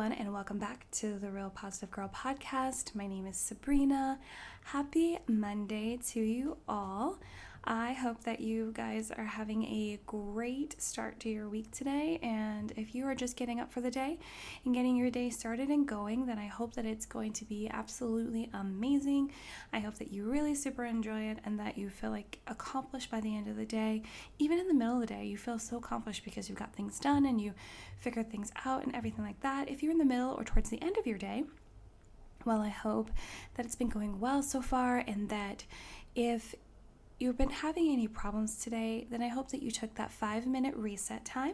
everyone, and welcome back to the Real Positive Girl podcast. My name is Sabrina. Happy Monday to you all. I hope that you guys are having a great start to your week today, and if you are just getting up for the day and getting your day started and going, then I hope that it's going to be absolutely amazing. I hope that you really super enjoy it and that you feel like accomplished by the end of the day. Even in the middle of the day, you feel so accomplished because you've got things done and you figured things out and everything like that. If you're in the middle or towards the end of your day, well, I hope that it's been going well so far, and that if you've been having any problems today, then I hope that you took that 5-minute reset time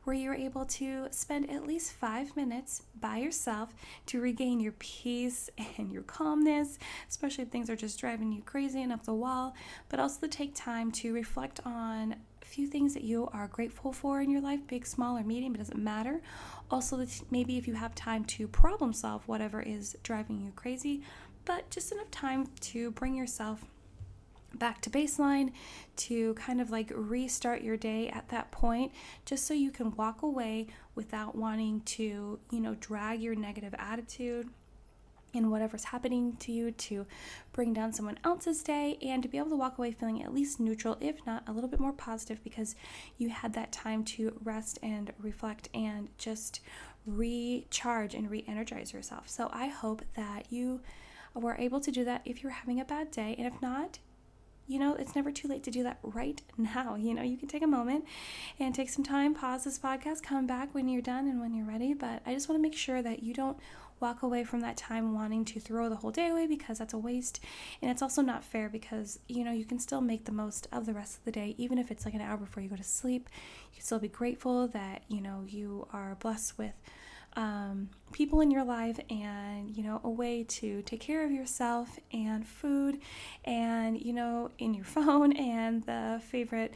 where you're able to spend at least 5 minutes by yourself to regain your peace and your calmness, especially if things are just driving you crazy and up the wall, but also to take time to reflect on a few things that you are grateful for in your life, big, small, or medium, it doesn't matter. Also, maybe if you have time to problem solve whatever is driving you crazy, but just enough time to bring yourself back to baseline, to kind of like restart your day at that point, just so you can walk away without wanting to, drag your negative attitude and whatever's happening to you to bring down someone else's day, and to be able to walk away feeling at least neutral, if not a little bit more positive, because you had that time to rest and reflect and just recharge and re-energize yourself. So I hope that you were able to do that if you're having a bad day, and if not, it's never too late to do that right now. You can take a moment and take some time, pause this podcast, come back when you're done and when you're ready. But I just want to make sure that you don't walk away from that time wanting to throw the whole day away, because that's a waste. And it's also not fair, because, you can still make the most of the rest of the day. Even if it's like an hour before you go to sleep, you can still be grateful that, you are blessed with people in your life, and a way to take care of yourself, and food, and in your phone, and the favorite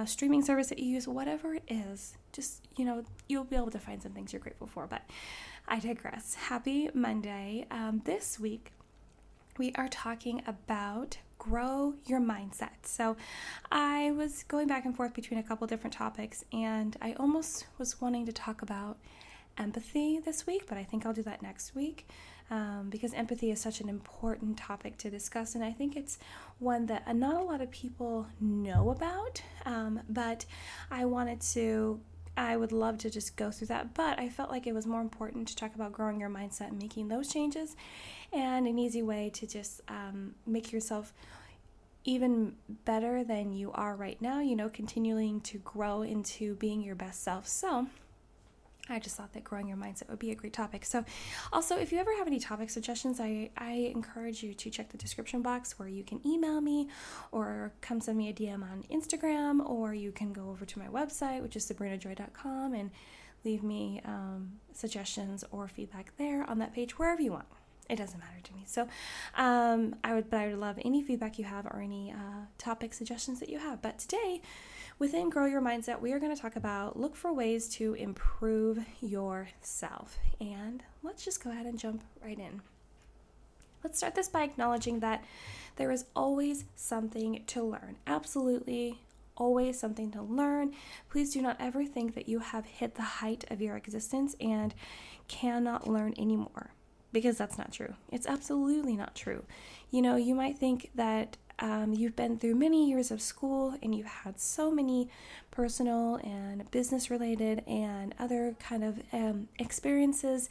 streaming service that you use, whatever it is, just you'll be able to find some things you're grateful for. But I digress. Happy Monday. This week we are talking about grow your mindset. So I was going back and forth between a couple different topics, and I almost was wanting to talk about empathy this week, but I think I'll do that next week, because empathy is such an important topic to discuss, and I think it's one that not a lot of people know about, but I would love to just go through that, but I felt like it was more important to talk about growing your mindset and making those changes, and an easy way to just make yourself even better than you are right now, continuing to grow into being your best self. So I just thought that growing your mindset would be a great topic. So also, if you ever have any topic suggestions, I encourage you to check the description box, where you can email me or come send me a DM on Instagram, or you can go over to my website, which is sabrinajoy.com, and leave me suggestions or feedback there on that page, wherever you want. It doesn't matter to me. So I would love any feedback you have, or any topic suggestions that you have. But today, within Grow Your Mindset, we are going to talk about look for ways to improve yourself. And let's just go ahead and jump right in. Let's start this by acknowledging that there is always something to learn. Absolutely always something to learn. Please do not ever think that you have hit the height of your existence and cannot learn anymore, because that's not true. It's absolutely not true. You might think that you've been through many years of school, and you've had so many personal and business related and other kind of experiences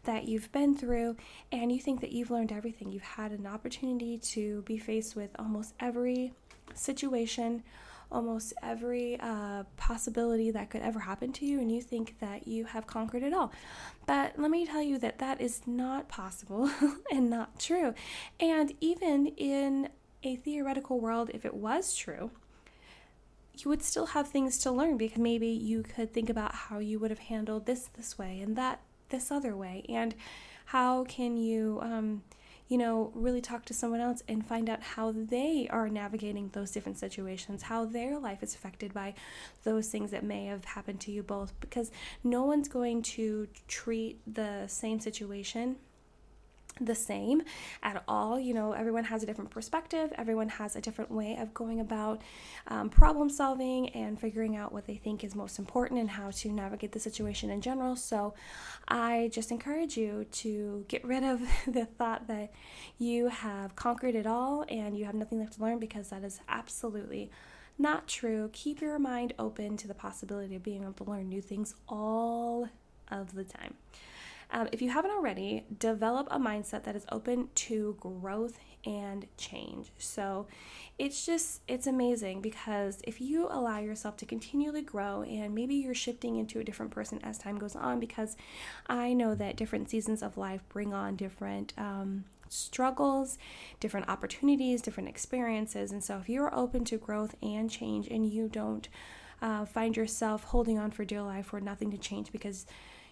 that you've been through, and you think that you've learned everything. You've had an opportunity to be faced with almost every situation, almost every possibility that could ever happen to you, and you think that you have conquered it all. But let me tell you that that is not possible and not true. And even in a theoretical world, if it was true, you would still have things to learn, because maybe you could think about how you would have handled this way and that this other way, and how can you really talk to someone else and find out how they are navigating those different situations, how their life is affected by those things that may have happened to you both, because no one's going to treat the same situation the same at all. You know, everyone has a different perspective. Everyone has a different way of going about problem solving and figuring out what they think is most important and how to navigate the situation in general. So I just encourage you to get rid of the thought that you have conquered it all and you have nothing left to learn, because that is absolutely not true. Keep your mind open to the possibility of being able to learn new things all of the time. If you haven't already, develop a mindset that is open to growth and change. So it's amazing, because if you allow yourself to continually grow, and maybe you're shifting into a different person as time goes on, because I know that different seasons of life bring on different struggles, different opportunities, different experiences. And so if you're open to growth and change, and you don't find yourself holding on for dear life for nothing to change, because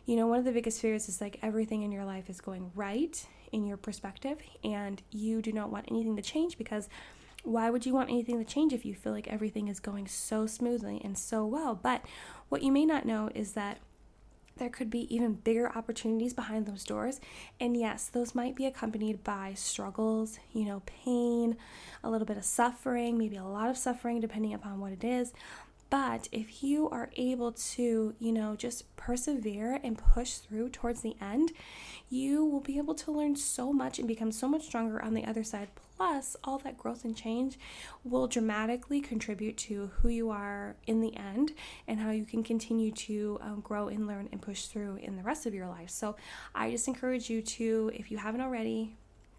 you know, one of the biggest fears is like everything in your life is going right in your perspective, and you do not want anything to change, because why would you want anything to change if you feel like everything is going so smoothly and so well? But what you may not know is that there could be even bigger opportunities behind those doors. And yes, those might be accompanied by struggles, you know, pain, a little bit of suffering, maybe a lot of suffering, depending upon what it is. But if you are able to, you know, just persevere and push through towards the end, you will be able to learn so much and become so much stronger on the other side. Plus, all that growth and change will dramatically contribute to who you are in the end, and how you can continue to grow and learn and push through in the rest of your life. So I just encourage you to, if you haven't already,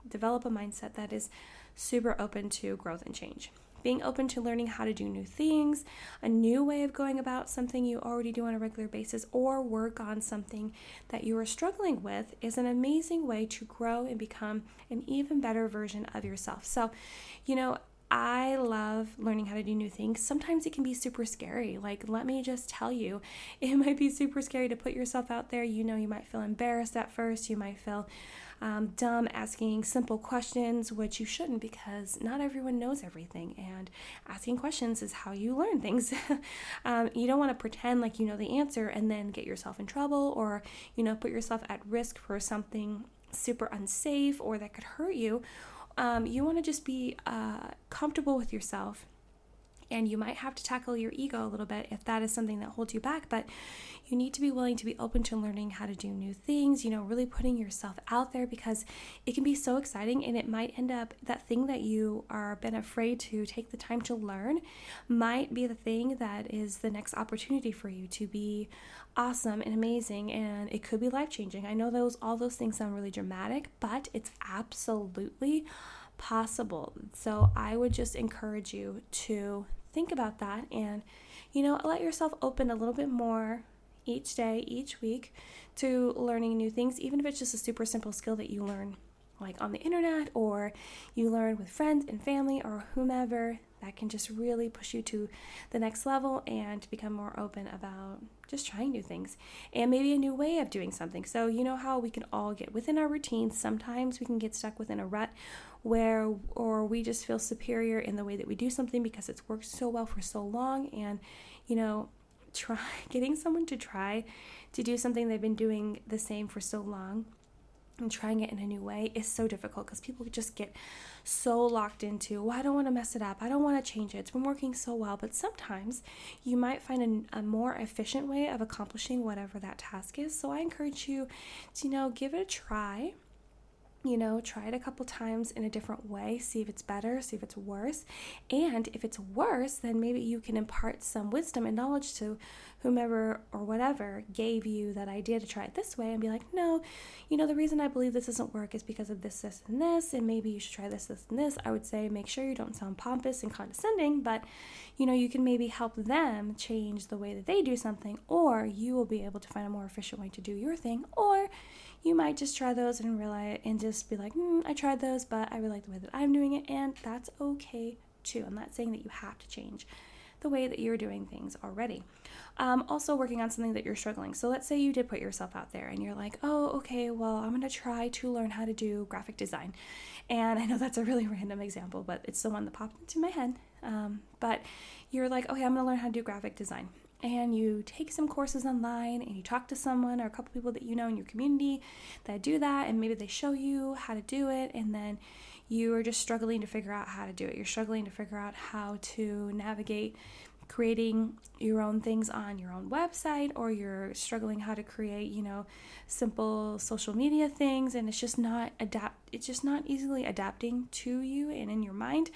develop a mindset that is super open to growth and change. Being open to learning how to do new things, a new way of going about something you already do on a regular basis, or work on something that you are struggling with, is an amazing way to grow and become an even better version of yourself. So, you know, I love learning how to do new things. Sometimes it can be super scary. Like, let me just tell you, it might be super scary to put yourself out there. You know, you might feel embarrassed at first. You might feel dumb asking simple questions, which you shouldn't, because not everyone knows everything, and asking questions is how you learn things. You don't want to pretend like you know the answer and then get yourself in trouble, or, you know, put yourself at risk for something super unsafe or that could hurt you. You want to just be comfortable with yourself. And you might have to tackle your ego a little bit if that is something that holds you back, but you need to be willing to be open to learning how to do new things, you know, really putting yourself out there, because it can be so exciting, and it might end up, that thing that you are been afraid to take the time to learn might be the thing that is the next opportunity for you to be awesome and amazing, and it could be life-changing. I know all those things sound really dramatic, but it's absolutely possible. So I would just encourage you to think about that, and, you know, let yourself open a little bit more each day, each week, to learning new things, even if it's just a super simple skill that you learn like on the internet, or you learn with friends and family or whomever. That can just really push you to the next level and to become more open about just trying new things and maybe a new way of doing something. So you know how we can all get within our routines. Sometimes we can get stuck within a rut or we just feel superior in the way that we do something because it's worked so well for so long. And, you know, getting someone to try to do something they've been doing the same for so long and trying it in a new way is so difficult, because people just get so locked into, well, I don't want to mess it up, I don't want to change it, it's been working so well. But sometimes you might find a more efficient way of accomplishing whatever that task is. So I encourage you to, you know, give it a try. You know, try it a couple times in a different way, see if it's better, see if it's worse. And if it's worse, then maybe you can impart some wisdom and knowledge to whomever or whatever gave you that idea to try it this way, and be like, no, you know, the reason I believe this doesn't work is because of this, this, and this, and maybe you should try this, this, and this. I would say make sure you don't sound pompous and condescending, but, you know, you can maybe help them change the way that they do something, or you will be able to find a more efficient way to do your thing, or you might just try those and realize and just be like, I tried those, but I really like the way that I'm doing it, and that's okay too. I'm not saying that you have to change the way that you're doing things already. Also working on something that you're struggling. So let's say you did put yourself out there and you're like, oh, okay, well, I'm going to try to learn how to do graphic design. And I know that's a really random example, but it's the one that popped into my head. But you're like, okay, I'm going to learn how to do graphic design. and you take some courses online and you talk to someone or a couple people that you know in your community that do that, and maybe they show you how to do it, and then you are just struggling to figure out how to do it. You're struggling to figure out how to navigate creating your own things on your own website, or you're struggling how to create, simple social media things, and it's just not easily adapting to you and in your mind.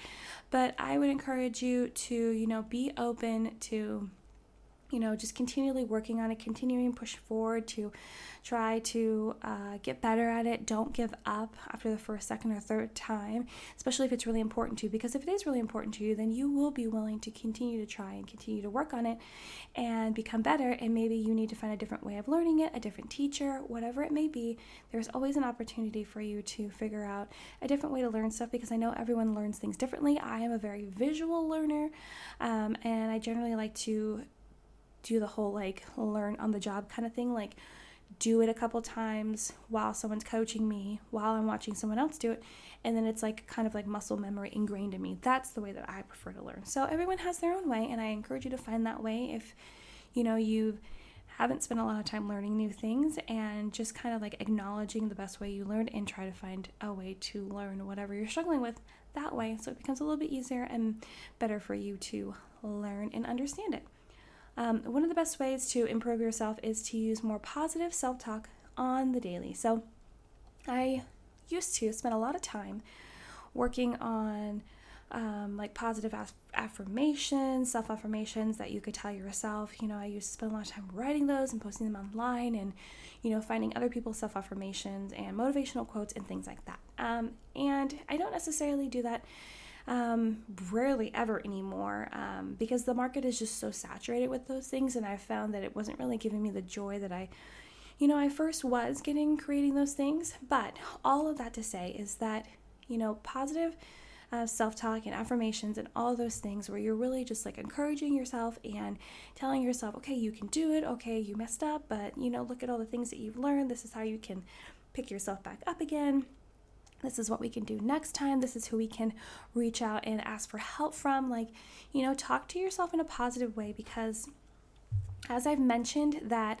But I would encourage you to, be open to, just continually working on it, continuing to push forward to try to get better at it. Don't give up after the first, second, or third time, especially if it's really important to you, because if it is really important to you, then you will be willing to continue to try and continue to work on it and become better. And maybe you need to find a different way of learning it, a different teacher, whatever it may be. There's always an opportunity for you to figure out a different way to learn stuff, because I know everyone learns things differently. I am a very visual learner, and I generally like to do the whole learn on the job kind of thing, do it a couple times while someone's coaching me, while I'm watching someone else do it, and then it's kind of muscle memory ingrained in me. That's the way that I prefer to learn. So everyone has their own way, and I encourage you to find that way if you haven't spent a lot of time learning new things, and just kind of acknowledging the best way you learned and try to find a way to learn whatever you're struggling with that way, so it becomes a little bit easier and better for you to learn and understand it. One of the best ways to improve yourself is to use more positive self-talk on the daily. So I used to spend a lot of time working on positive affirmations, self-affirmations that you could tell yourself. I used to spend a lot of time writing those and posting them online, and finding other people's self-affirmations and motivational quotes and things like that. And I don't necessarily do that rarely ever anymore, because the market is just so saturated with those things, and I found that it wasn't really giving me the joy that I first was getting creating those things. But all of that to say is that, positive self-talk and affirmations and all those things where you're really just encouraging yourself and telling yourself, okay, you can do it, okay, you messed up, but look at all the things that you've learned. This is how you can pick yourself back up again. This is what we can do next time. This is who we can reach out and ask for help from. Talk to yourself in a positive way, because as I've mentioned that,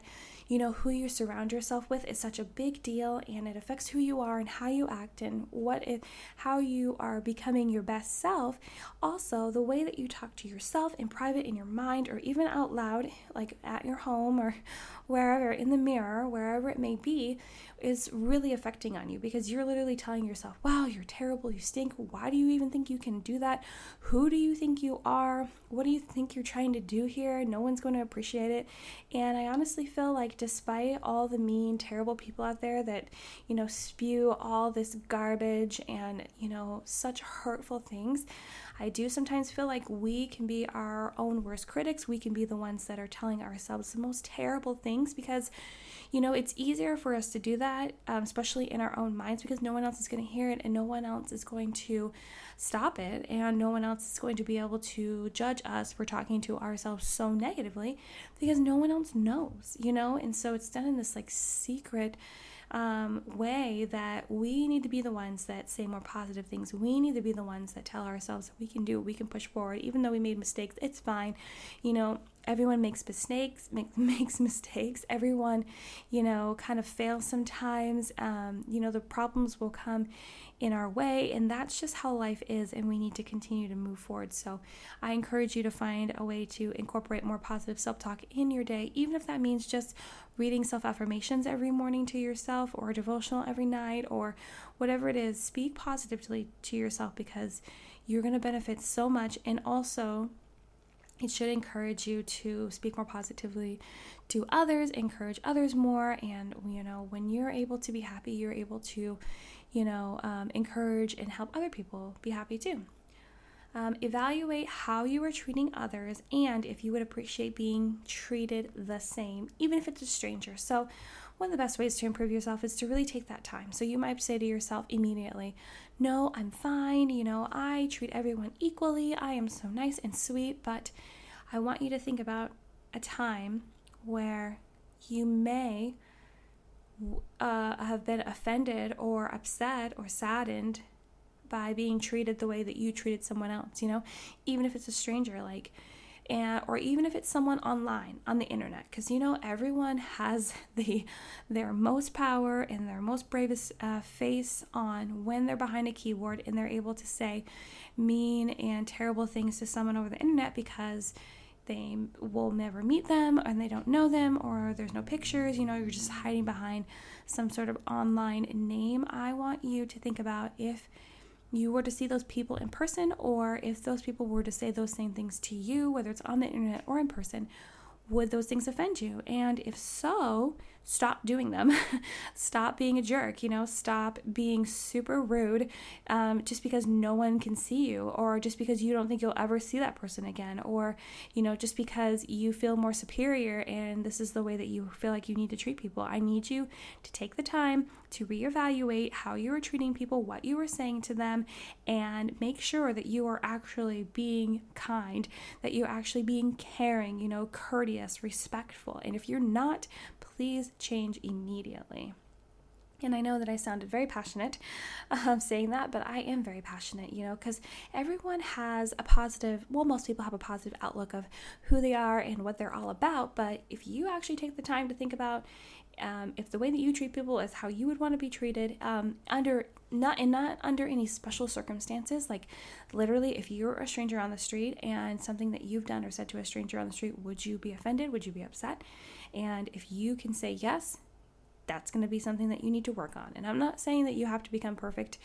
who you surround yourself with is such a big deal, and it affects who you are and how you act and how you are becoming your best self. Also, the way that you talk to yourself in private, in your mind, or even out loud, at your home or wherever, in the mirror, wherever it may be, is really affecting on you, because you're literally telling yourself, wow, you're terrible, you stink, why do you even think you can do that? Who do you think you are? What do you think you're trying to do here? No one's going to appreciate it. And I honestly feel like, despite all the mean, terrible people out there that, spew all this garbage and, such hurtful things, I do sometimes feel like we can be our own worst critics. We can be the ones that are telling ourselves the most terrible things, because it's easier for us to do that, especially in our own minds, because no one else is going to hear it, and no one else is going to stop it, and no one else is going to be able to judge us for talking to ourselves so negatively, because no one else knows, and so it's done in this secret way that we need to be the ones that say more positive things. We need to be the ones that tell ourselves that we can do it, we can push forward, even though we made mistakes. It's fine. Everyone makes mistakes, makes mistakes. Everyone, kind of fails sometimes. The problems will come in our way, and that's just how life is, and we need to continue to move forward. So I encourage you to find a way to incorporate more positive self-talk in your day, even if that means just reading self-affirmations every morning to yourself, or a devotional every night, or whatever it is. Speak positively to yourself, because you're going to benefit so much. And also, it should encourage you to speak more positively to others, encourage others more. And, when you're able to be happy, you're able to, encourage and help other people be happy too. Evaluate how you are treating others, and if you would appreciate being treated the same, even if it's a stranger. So one of the best ways to improve yourself is to really take that time. So you might say to yourself immediately, no, I'm fine. I treat everyone equally. I am so nice and sweet. But I want you to think about a time where you may have been offended or upset or saddened by being treated the way that you treated someone else, even if it's a stranger. or even if it's someone online on the internet, because everyone has their most power and their most bravest face on when they're behind a keyboard and they're able to say mean and terrible things to someone over the internet because they will never meet them and they don't know them, or there's no pictures, you're just hiding behind some sort of online name. I want you to think about if you were to see those people in person, or if those people were to say those same things to you, whether it's on the internet or in person, would those things offend you? And if so, stop doing them. Stop being a jerk, stop being super rude just because no one can see you, or just because you don't think you'll ever see that person again, or, just because you feel more superior and this is the way that you feel like you need to treat people. I need you to take the time to reevaluate how you are treating people, what you are saying to them, and make sure that you are actually being kind, that you're actually being caring, courteous, respectful. And if you're not, please change immediately. And I know that I sounded very passionate saying that, but I am very passionate, because everyone has most people have a positive outlook of who they are and what they're all about. But if you actually take the time to think about if the way that you treat people is how you would want to be treated, not under any special circumstances, like literally if you're a stranger on the street and something that you've done or said to a stranger on the street, would you be offended? Would you be upset? And if you can say yes, that's going to be something that you need to work on. And I'm not saying that you have to become perfect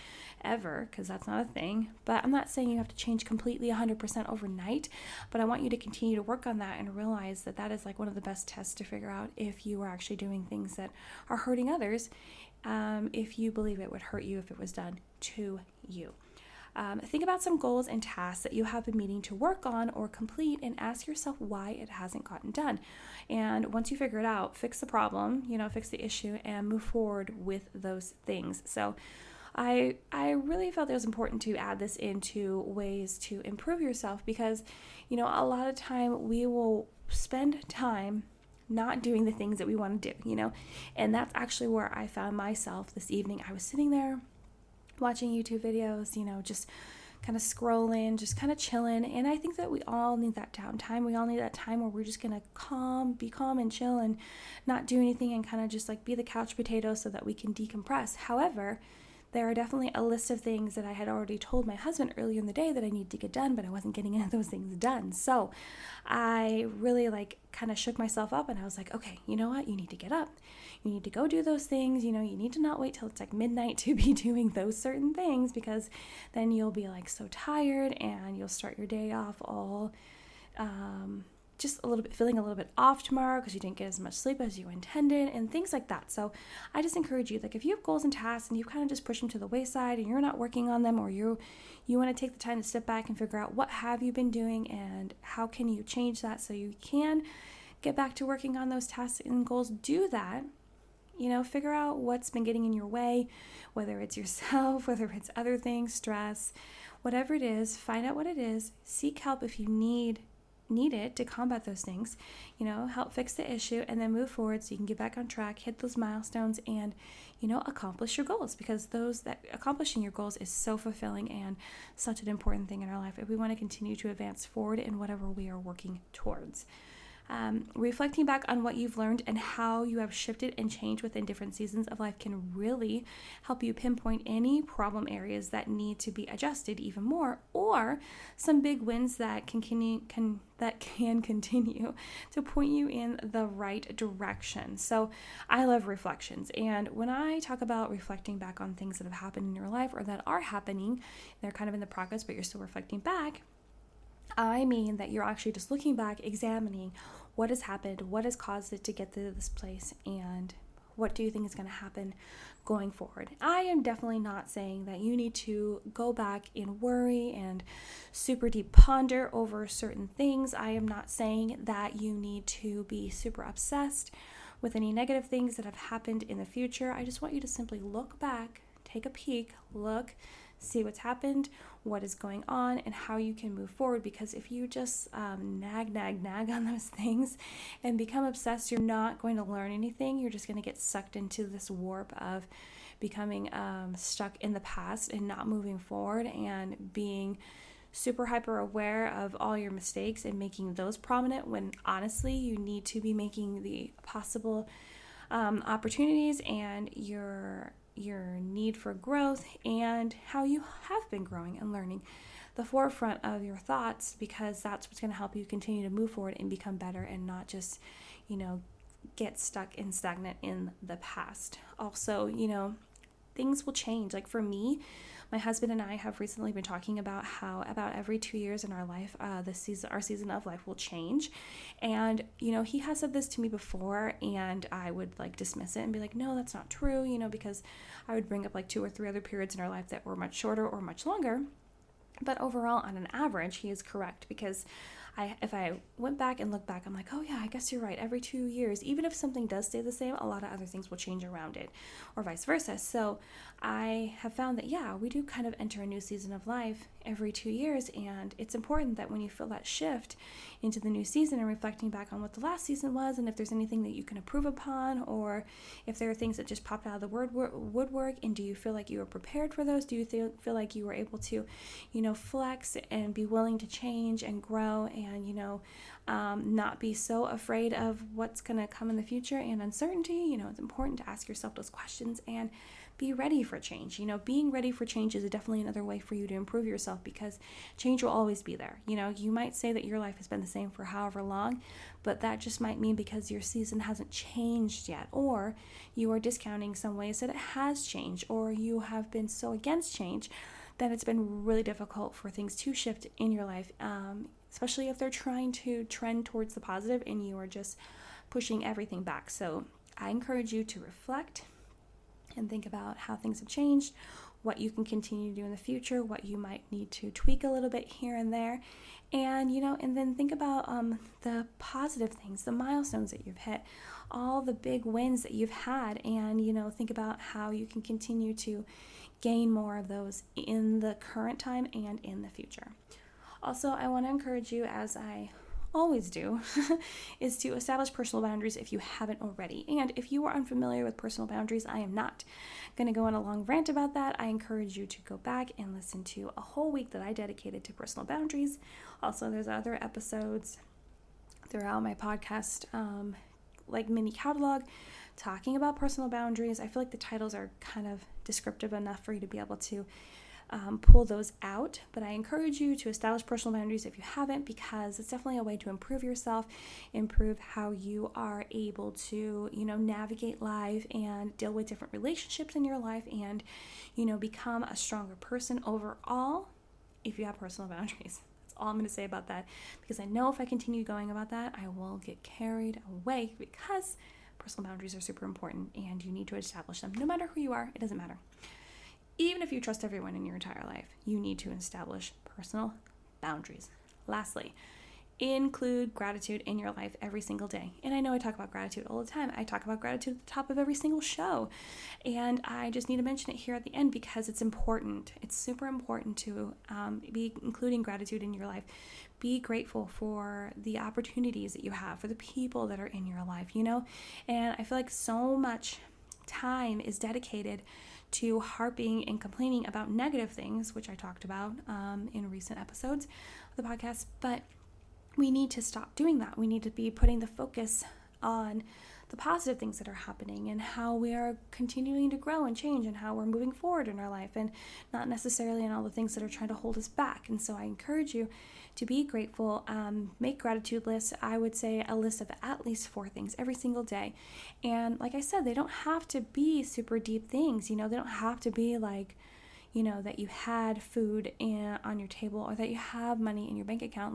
ever, because that's not a thing, but I'm not saying you have to change completely 100% overnight, but I want you to continue to work on that and realize that that is like one of the best tests to figure out if you are actually doing things that are hurting others, if you believe it would hurt you if it was done to you. Think about some goals and tasks that you have been meaning to work on or complete, and ask yourself why it hasn't gotten done. And once you figure it out, fix the problem, fix the issue, and move forward with those things. So I really felt it was important to add this into ways to improve yourself, because, a lot of time we will spend time not doing the things that we want to do, and that's actually where I found myself this evening. I was sitting there watching YouTube videos, just kind of scrolling, just kind of chilling. And I think that we all need that downtime. We all need that time where we're just going to be calm and chill and not do anything, and kind of just like be the couch potato so that we can decompress. However, there are definitely a list of things that I had already told my husband earlier in the day that I need to get done, but I wasn't getting any of those things done. So I really kind of shook myself up, and I was like, okay, you know what? You need to get up. You need to go do those things. You need to not wait till it's like midnight to be doing those certain things, because then you'll be so tired, and you'll start your day off all just feeling a little bit off tomorrow because you didn't get as much sleep as you intended, and things like that. So I just encourage you, if you have goals and tasks and you kind of just push them to the wayside and you're not working on them, or you want to take the time to step back and figure out what have you been doing and how can you change that so you can get back to working on those tasks and goals, do that. Figure out what's been getting in your way, whether it's yourself, whether it's other things, stress, whatever it is. Find out what it is, seek help if you need it to combat those things, help fix the issue, and then move forward so you can get back on track, hit those milestones, and accomplish your goals, because accomplishing your goals is so fulfilling and such an important thing in our life if we want to continue to advance forward in whatever we are working towards. Reflecting back on what you've learned and how you have shifted and changed within different seasons of life can really help you pinpoint any problem areas that need to be adjusted even more, or some big wins that can continue to point you in the right direction. So I love reflections, and when I talk about reflecting back on things that have happened in your life or that are happening, they're kind of in the progress, but you're still reflecting back, I mean that you're actually just looking back, examining what has happened, what has caused it to get to this place, and what do you think is going to happen going forward. I am definitely not saying that you need to go back and worry and super deep ponder over certain things. I am not saying that you need to be super obsessed with any negative things that have happened in the future. I just want you to simply look back, take a peek, see what's happened, what is going on, and how you can move forward. Because if you just nag on those things and become obsessed, you're not going to learn anything. You're just going to get sucked into this warp of becoming stuck in the past and not moving forward, and being super hyper aware of all your mistakes and making those prominent, when honestly you need to be making the possible opportunities and your need for growth and how you have been growing and learning the forefront of your thoughts, because that's what's going to help you continue to move forward and become better, and not just, get stuck and stagnant in the past. Also, things will change. Like for me, my husband and I have recently been talking about how about every 2 years in our life, our season of life will change. And, he has said this to me before, and I would dismiss it and be like, no, that's not true, because I would bring up 2 or 3 other periods in our life that were much shorter or much longer. But overall, on an average, he is correct, because if I went back and looked back, I'm like, oh yeah, I guess you're right. Every 2 years, even if something does stay the same, a lot of other things will change around it, or vice versa. So I have found that, yeah, we do kind of enter a new season of life every 2 years, and it's important that when you feel that shift into the new season and reflecting back on what the last season was, and if there's anything that you can improve upon, or if there are things that just popped out of the woodwork, and do you feel like you were prepared for those? Do you feel like you were able to, flex and be willing to change and grow, and not be so afraid of what's going to come in the future and uncertainty? It's important to ask yourself those questions and be ready for change. Being ready for change is definitely another way for you to improve yourself, because change will always be there. You might say that your life has been the same for however long, but that just might mean because your season hasn't changed yet, or you are discounting some ways that it has changed, or you have been so against change that it's been really difficult for things to shift in your life, especially if they're trying to trend towards the positive and you are just pushing everything back. So I encourage you to reflect and think about how things have changed, what you can continue to do in the future, what you might need to tweak a little bit here and there, and and then think about the positive things, the milestones that you've hit, all the big wins that you've had, and think about how you can continue to gain more of those in the current time and in the future. Also, I want to encourage you, as I always do, is to establish personal boundaries if you haven't already. And if you are unfamiliar with personal boundaries, I am not going to go on a long rant about that. I encourage you to go back and listen to a whole week that I dedicated to personal boundaries. Also, there's other episodes throughout my podcast, mini catalog, talking about personal boundaries. I feel like the titles are kind of descriptive enough for you to be able to pull those out, but I encourage you to establish personal boundaries if you haven't, because it's definitely a way to improve yourself, improve how you are able to, navigate life and deal with different relationships in your life, and, become a stronger person overall if you have personal boundaries. That's all I'm going to say about that, because I know if I continue going about that, I will get carried away, because personal boundaries are super important and you need to establish them. No matter who you are, it doesn't matter. Even if you trust everyone in your entire life, you need to establish personal boundaries. Lastly, include gratitude in your life every single day. And I know I talk about gratitude all the time. I talk about gratitude at the top of every single show. And I just need to mention it here at the end, because it's important. It's super important to be including gratitude in your life. Be grateful for the opportunities that you have, for the people that are in your life, And I feel like so much time is dedicated to harping and complaining about negative things, which I talked about in recent episodes of the podcast. But we need to stop doing that. We need to be putting the focus on the positive things that are happening, and how we are continuing to grow and change, and how we're moving forward in our life, and not necessarily in all the things that are trying to hold us back. And so I encourage you to be grateful, make gratitude lists. I would say a list of at least 4 things every single day. And like I said, they don't have to be super deep things, they don't have to be that you had food on your table, or that you have money in your bank account.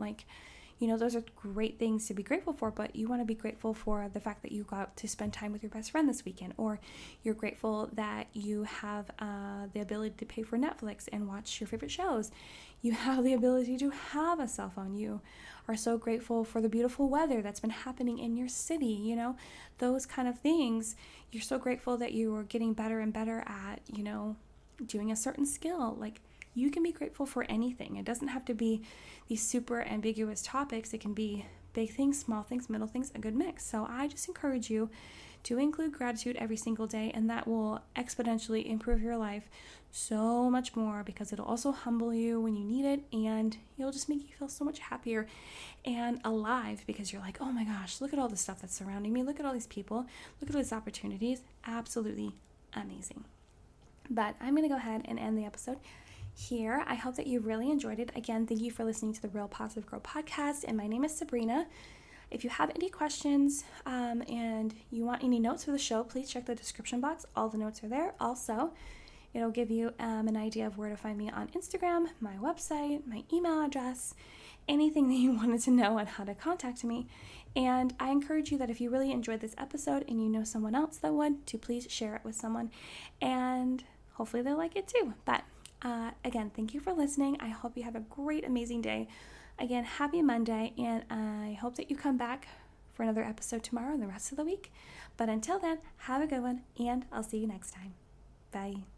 Those are great things to be grateful for, but you want to be grateful for the fact that you got to spend time with your best friend this weekend, or you're grateful that you have the ability to pay for Netflix and watch your favorite shows. You have the ability to have a cell phone. You are so grateful for the beautiful weather that's been happening in your city, those kind of things. You're so grateful that you are getting better and better at, doing a certain skill. You can be grateful for anything. It doesn't have to be these super ambiguous topics. It can be big things, small things, middle things, a good mix. So I just encourage you to include gratitude every single day, and that will exponentially improve your life so much more, because it'll also humble you when you need it, and it'll just make you feel so much happier and alive, because you're like, oh my gosh, look at all the stuff that's surrounding me, look at all these people, look at all these opportunities. Absolutely amazing. But I'm going to go ahead and end the episode here. I hope that you really enjoyed it. Again, thank you for listening to the Real Positive Girl podcast, and my name is Sabrina. If you have any questions and you want any notes for the show, please check the description box. All the notes are there. Also, it'll give you an idea of where to find me on Instagram, my website, my email address, anything that you wanted to know on how to contact me. And I encourage you that if you really enjoyed this episode and you know someone else that would, to please share it with someone, and hopefully they'll like it too. But again, thank you for listening. I hope you have a great, amazing day. Again, happy Monday, and I hope that you come back for another episode tomorrow and the rest of the week. But until then, have a good one, and I'll see you next time. Bye.